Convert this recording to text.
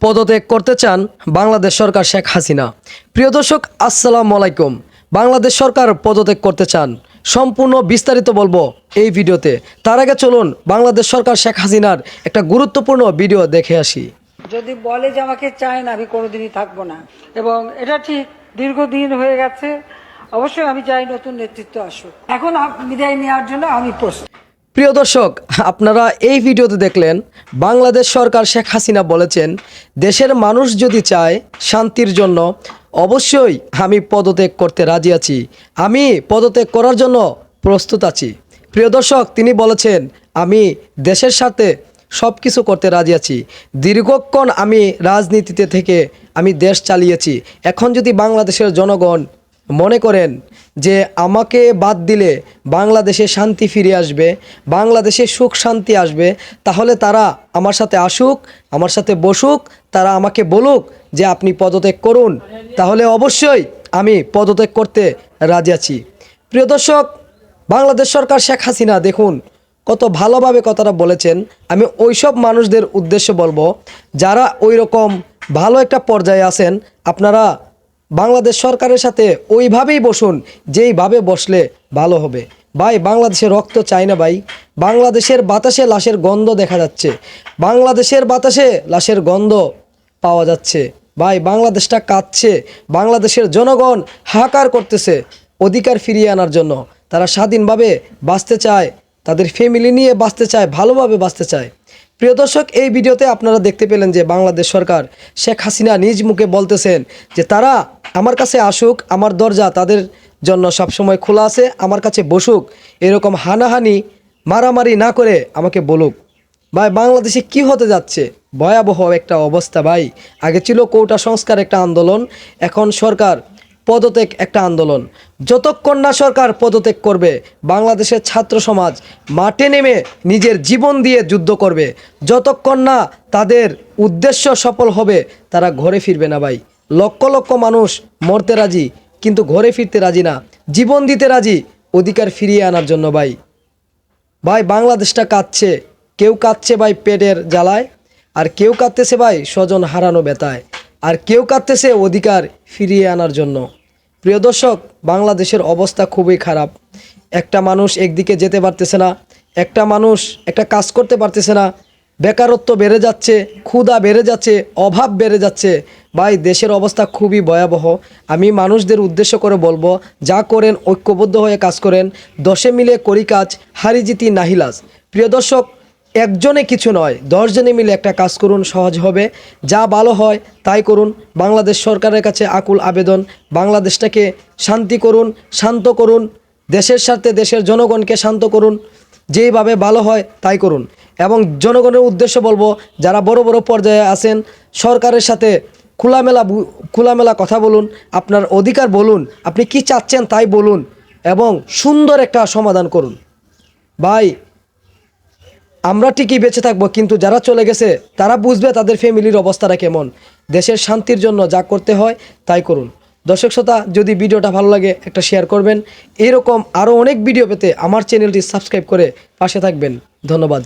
পদত্যাগ করতে চান বাংলাদেশ সরকার শেখ হাসিনা। প্রিয় দর্শক, আসসালামু আলাইকুম। বাংলাদেশ সরকার পদত্যাগ করতে চান, সম্পূর্ণ বিস্তারিত বলবো এই ভিডিওতে। তার আগে চলুন বাংলাদেশ সরকার শেখ হাসিনার একটা গুরুত্বপূর্ণ ভিডিও দেখে আসি। যদি বলে যে আমাকে চায় না, আমি কোনোদিনই থাকবো না, এবং এটা ঠিক দীর্ঘদিন হয়ে গেছে। অবশ্যই আমি চাই নতুন নেতৃত্ব আসুক। এখন বিদায় নেওয়ার জন্য আমি প্রস্তুত। প্রিয় দর্শক, আপনারা এই ভিডিওতে দেখলেন বাংলাদেশ সরকার শেখ হাসিনা বলেছেন, দেশের মানুষ যদি চায় শান্তির জন্য, অবশ্যই আমি পদত্যাগ করতে রাজি আছি, আমি পদত্যাগ করার জন্য প্রস্তুত আছি। প্রিয় দর্শক, তিনি বলেছেন আমি দেশের সাথে সব কিছু করতে রাজি আছি। দীর্ঘক্ষণ আমি রাজনীতিতে থেকে আমি দেশ চালিয়েছি। এখন যদি বাংলাদেশের জনগণ মনে করেন যে আমাকে বাদ দিলে বাংলাদেশে শান্তি ফিরে আসবে, বাংলাদেশে সুখ শান্তি আসবে, তাহলে তারা আমার সাথে আসুক, আমার সাথে বসুক, তারা আমাকে বলুক যে আপনি পদত্যাগ করুন, তাহলে অবশ্যই আমি পদত্যাগ করতে রাজি আছি। প্রিয় দর্শক, বাংলাদেশ সরকার শেখ হাসিনা দেখুন কত ভালোভাবে কথাটা বলেছেন। আমি ওইসব মানুষদের উদ্দেশ্যে বলবো যারা ওই রকম ভালো একটা পর্যায়ে আছেন, আপনারা বাংলাদেশ সরকারের সাথে ওইভাবেই বসুন যেইভাবে বসলে ভালো হবে। ভাই, বাংলাদেশে রক্ত চাই না ভাই। বাংলাদেশের বাতাসে লাশের গন্ধ দেখা যাচ্ছে, বাংলাদেশের বাতাসে লাশের গন্ধ পাওয়া যাচ্ছে। ভাই, বাংলাদেশটা কাঁদছে, বাংলাদেশের জনগণ হাহাকার করতেছে অধিকার ফিরিয়ে আনার জন্য। তারা স্বাধীনভাবে বাঁচতে চায়, তাদের ফ্যামিলি নিয়ে বাঁচতে চায়, ভালোভাবে বাঁচতে চায়। প্রিয় দর্শক, এই ভিডিওতে আপনারা দেখতে পেলেন যে বাংলাদেশ সরকার শেখ হাসিনা নিজ মুখে বলতেছেন যে তারা আমার কাছে আসুক, আমার দরজা তাদের জন্য সবসময় খোলা আছে, আমার কাছে বসুক, এরকম হানাহানি মারামারি না করে আমাকে বলুক। ভাই, বাংলাদেশে কি হতে যাচ্ছে? ভয়াবহ একটা অবস্থা ভাই। আগে ছিল কোটা সংস্কার একটা আন্দোলন, এখন সরকার পদত্যাগ একটা আন্দোলন। যতক্ষণ না সরকার পদত্যাগ করবে, বাংলাদেশের ছাত্র সমাজ মাঠে নেমে নিজের জীবন দিয়ে যুদ্ধ করবে। যতক্ষণ না তাদের উদ্দেশ্য সফল হবে, তারা ঘরে ফিরবে না ভাই। লক্ষ লক্ষ মানুষ মরতে রাজি, কিন্তু ঘরে ফিরতে রাজি না, জীবন দিতে রাজি অধিকার ফিরিয়ে আনার জন্য। ভাই ভাই বাংলাদেশটা কাঁদছে, কেউ কাঁদছে ভাই পেটের জ্বালায়, আর কেউ কাঁদতেছে ভাই স্বজন হারানো ব্যথায়, আর কেউ কাঁদতেছে অধিকার ফিরিয়ে আনার জন্য। প্রিয় দর্শক, বাংলাদেশের অবস্থা খুবই খারাপ। একটা মানুষ একদিকে যেতে পারতেছে না, একটা মানুষ একটা কাজ করতে পারতেছে না, বেকারত্ব বেড়ে যাচ্ছে, ক্ষুধা বেড়ে যাচ্ছে, অভাব বেড়ে যাচ্ছে। ভাই, দেশের অবস্থা খুবই ভয়াবহ। আমি মানুষদের উদ্দেশ্য করে বলবো, যা করেন ঐক্যবদ্ধ হয়ে কাজ করেন, দশে মিলে করি কাজ, হারি জিতি নাহিলাজ। প্রিয় দর্শক, একজনে কিছু নয়, 10 জনে মিলে একটা কাজ করুন, সহজ হবে। যা ভালো হয় তাই করুন। বাংলাদেশ সরকারের কাছে আকুল আবেদন, বাংলাদেশটাকে শান্তি করুন, শান্ত করুন, দেশের স্বার্থে দেশের জনগণকে শান্ত করুন, যেইভাবে ভালো হয় তাই করুন। এবং জনগণের উদ্দেশ্য বলবো, যারা বড় বড় পর্যায়ে আছেন, সরকারের সাথে খোলামেলা কথা বলুন, আপনার অধিকার বলুন, আপনি কি চাচ্ছেন তাই বলুন, এবং সুন্দর একটা সমাধান করুন। ভাই, আমরা ঠিকই বেঁচে থাকবো, কিন্তু যারা চলে গেছে তারা বুঝবে তাদের ফ্যামিলির অবস্থাটা কেমন। দেশের শান্তির জন্য যা করতে হয় তাই করুন। দর্শক শ্রোতা, যদি ভিডিওটা ভালো লাগে একটা শেয়ার করবেন। এরকম আরও অনেক ভিডিও পেতে আমার চ্যানেলটি সাবস্ক্রাইব করে পাশে থাকবেন। ধন্যবাদ।